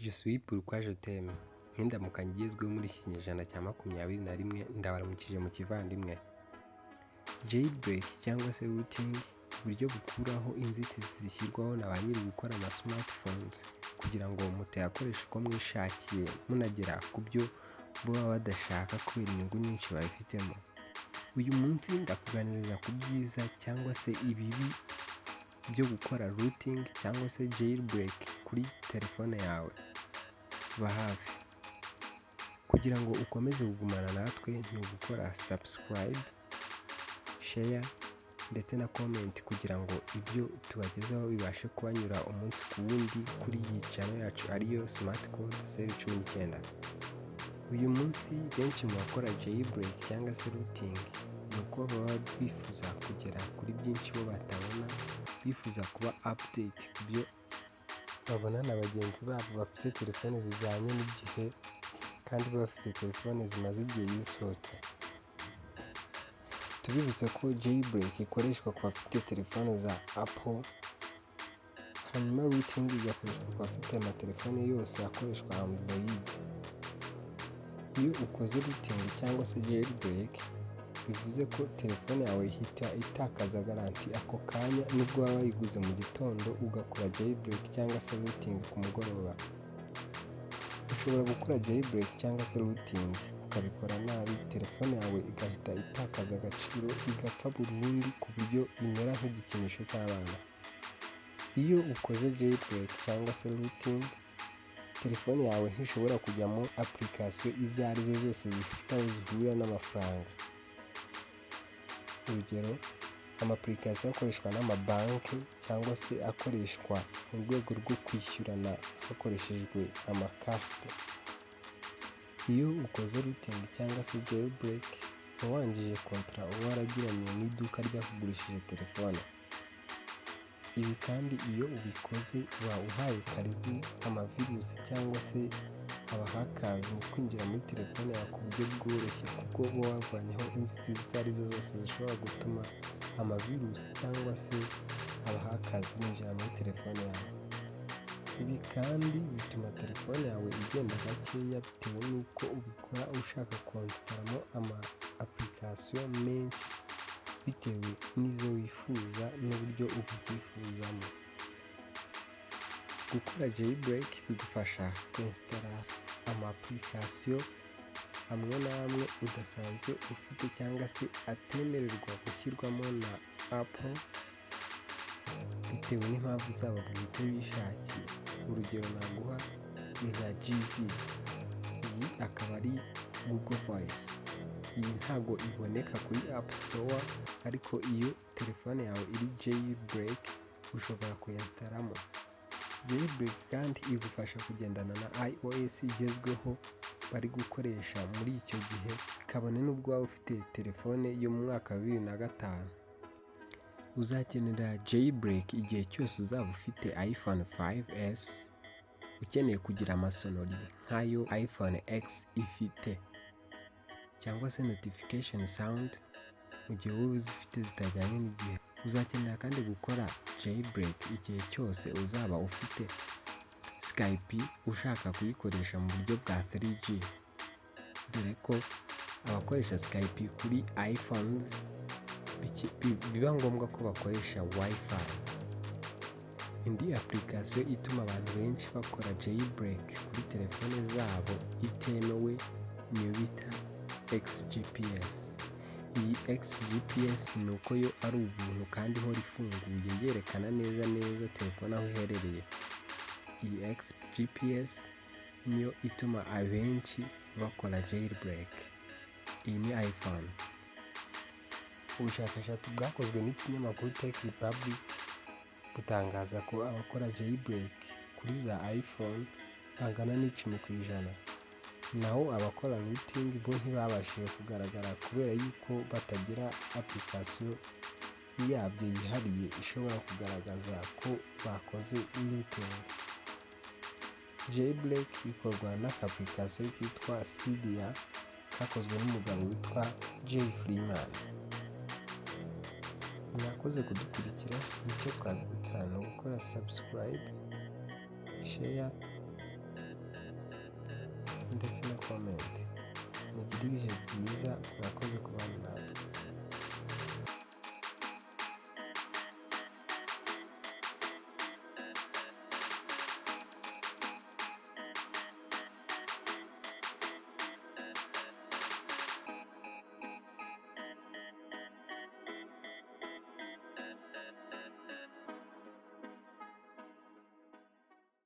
Je suis pourquoi je t'aime. Nk'indamukanyo igezweho muri iki kinyejana cya 21 ndabaramukije mu kivandimwe. Jailbreak cyangwa se routing, uburyo bukuraho inzitizi zishyirwaho na ba nyiri gukora ama smartphones kugira ngo mutayakoresha uko mwishakiye munagera ku byo baba badashaka kubera inyungu nyinshi babifitemo. Uyu munsi ndakuganiriza ku byiza cyangwa se ibibi byo gukora routing cyangwa se jailbreak kuri telefone yawe. Ba hafi kugira ngo ukomeze kugumana natwe ni ugukora subscribe, share ndetse na comment kugira ngo ibyo tubagezaho bibashe kubanyura umunsi ku wundi kuri iyi channel yacu ariyo SmartPhone 19. Uyu munsi benshi mu bakora jailbreak cyangwa se routing ni uko baba bifuza kugera kuri byinshi bo batabona, bifuza kuba update ku byo babona na bagenzi babo bafite telefone zijyanye n'igihe kandi bafite telefone zimaze igihe zisohotse. Tubibutse ko jailbreak ikoreshwa ku bafite telefone za Apple, hanyuma routing igakoreshwa ku bafite amatelefone yose akoreshwa Android. Iyo ukoze routing cyangwa se jailbreak bivuze ko telefone yawe ihita itakaza garanti ako kanya nubwo waba wayiguze mu gitondo ugakora jailbreak cyangwa se routing ku mugoroba. Ushobora gukora jailbreak cyangwa se routing ukabikora nabi, telefone yawe igahita itakaza agaciro igapfa burundu ku buryo imera nk'igikinisho cy'abana. Iyo ukoze jailbreak cyangwa se routing, telefone yawe ntishobora kujyamo application izo arizo zose zifite aho zihurira n'amafaranga. Urugero, amapplication akoreshwa n'amabanki cyangwa se akoreshwa mu rwego rwo kwishyurana hakoreshejwe amakarte. Iyo ukoze routing cyangwa se jailbreak uba wangije kontra uba waragiranye n'iduka ryakugurishije telefone. Ibi kandi iyo ubikoze uba uhaye karibu amavirusi cyangwa se abahakazi mu kwinjira muri telefone yawe ku buryo bworoshye, kuko uba wavanyeho inzitizi izo arizo zose zishobora gutuma amavirusi cyangwa se abahakazi binjira muri telefone yawe. Ibi kandi bituma telefone yawe igenda gakeya bitewe n'uko ubikora ushaka konstaramo ama application menshi bitewe n'izo wifuza n'uburyo ubyifuzamo. Gukora jailbreak bigufasha kwinstara ama application amwe n'amwe udasanzwe ufite cyangwa se atemererwa gushyirwamo na Apple bitewe n'impamvu zabo bwite wishakiye. Urugero naguha ni nka GB, iyi akaba ari Google Voice. Iyi ntago iboneka kuri App Store, ariko iyo telefone yawe iri jailbreak ushobora kuyinstaramo. Jailbreak kandi igufasha kugendana na iOS igezweho bari gukoresha muri icyo gihe, kabone n'ubwo waba ufite telefone yo mu mwaka wa 2005. Uzakenera jailbreak igihe cyose uzaba ufite iPhone 5S, ukeneye kugira amasonori nk'ayo iPhone X ifite, cyangwa se notification sound mu gihe wowe uzifite zitajyanye n'igihe. Uzakenera kandi gukora jailbreak igihe cyose uzaba ufite Skype ushaka kuyikoresha mu buryo bwa 3G, dore ko abakoresha Skype kuri iPhones biba ngombwa ko bakoresha Wi-Fi. Indi application ituma abantu benshi bakora jailbreak kuri telefone zabo itemewe niyo bita XGPS. Iyi XGPS ni uko yo ari ubuntu kandi ihora ifunguye yerekana neza telefone aho iherereye. Iyi XGPS niyo ituma abenshi bakora jailbreak. Iyi ni iPhone. Ubushakashatsi bwakozwe n'ikinyamakuru Tech Republic butangaza ko abakora jailbreak kuri za iPhone bangana n'10%. Naho abakora routing bo ntibabashije kugaragara kubera yuko batagira application yabyo yihariye ishobora kugaragaza ko bakoze routing. Jailbreak ikorwa n'application kitwa Cydia kakozwe n'umugabo witwa Freeman. Mwakoze kudukurikira, icyo twabibutsa ni gukora subscribe, share ndetse na comment. Mugire ibihe byiza, mwakoze